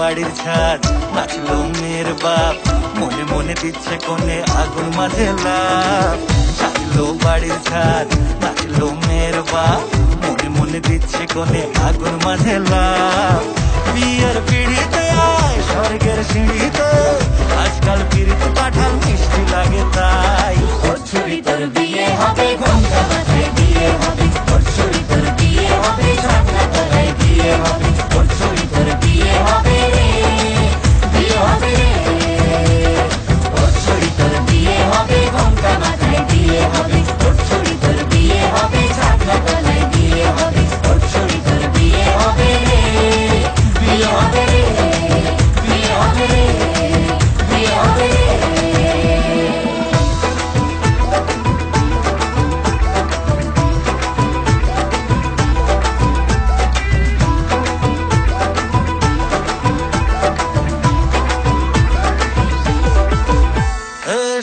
বাড়ির ছাদ, নাচলো মেয়ের বাপ, মনে মনে দিচ্ছে কোণে আগুন মাঝে লাভ। সাজলো বাড়ির ছাদ, নাচলো মেয়ের বাপ, মনে মনে দিচ্ছে কোণে আগুন মাঝে লাভ। বিয়ের পিড়িতে আয় স্বর্গের সিঁড়িতে, আজকাল পিড়িতে কাঁঠাল মিষ্টি লাগে তাই। ওর ছুরি তোর বিয়ে হবে, ঘোমটা মাথায় বিয়ে হবে, ওর ছুরি তোর বিয়ে হবে, ছাগলা তলায় বিয়ে হবে, ওর ছুরি তোর বিয়ে হবে রে, বিয়ে হবে রে। ওর ছুরি তোর বিয়ে হবে, ঘোমটা মাথায় বিয়ে হবে, ওর ছুরি তোর বিয়ে হবে, ছাগলা তলায় বিয়ে হবে, ওর ছুরি তোর বিয়ে হবে রে, বিয়ে হবে রে, বিয়ে হবে রে, বিয়ে হবে রে।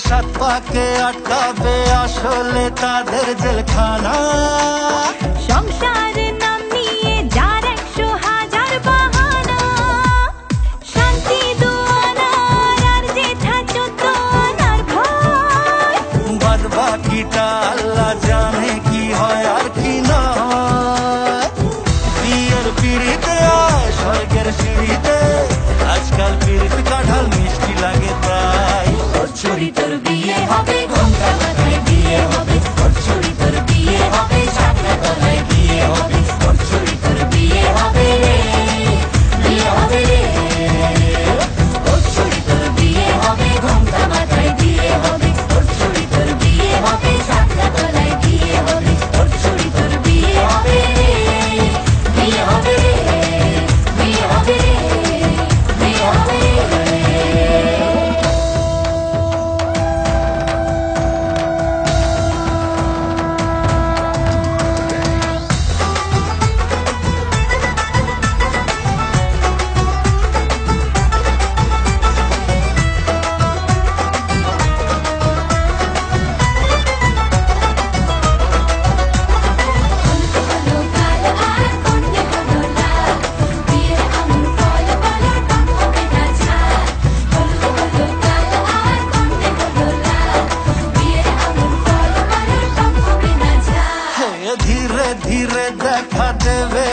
সাত পাকে আটকাবে আসলে তাদের জেলখানা। সংসার নাম নিয়ে যার 100,000 বাহানা, শান্তি দুয়ানার আর জেঠা 14 আনার ভয়। বাদ বাকিটা আল্লাহ জানে কি হয় আর কি নয়। বিয়ের পিড়িতে আয় স্বর্গের সিঁড়িতে, আজকাল পিড়িতে কাঁঠাল মিষ্টি লাগে তাই। ওর ছুরি তোর বিয়ে হবে, ঘোমটা মাথায় বিয়ে হবে, ওর ছুরি তোর বিয়ে হবে, ছাগলা তলায় বিয়ে হবে, ওর ছুরি তোর বিয়ে হবে রে, বিয়ে হবে রে। ওর ছুরি তোর বিয়ে হবে, ঘোমটা মাথায় বিয়ে হবে, ওর ছুরি তোর বিয়ে হবে, ছাগলা তলায় বিয়ে হবে, ওর ছুরি তোর বিয়ে হবে রে, বিয়ে হবে রে, বিয়ে হবে রে, বিয়ে হবে রে। হলো কাল আর কন্যে হলো লাল, বিয়ের আঙুর ফল বলো টকটকে না ঝাল। হলো কাল আর কন্যে হলো লাল, বিয়ের আঙুর ফল বলো টকটকে না ঝাল। ধীরে ধীরে দেখা দেবে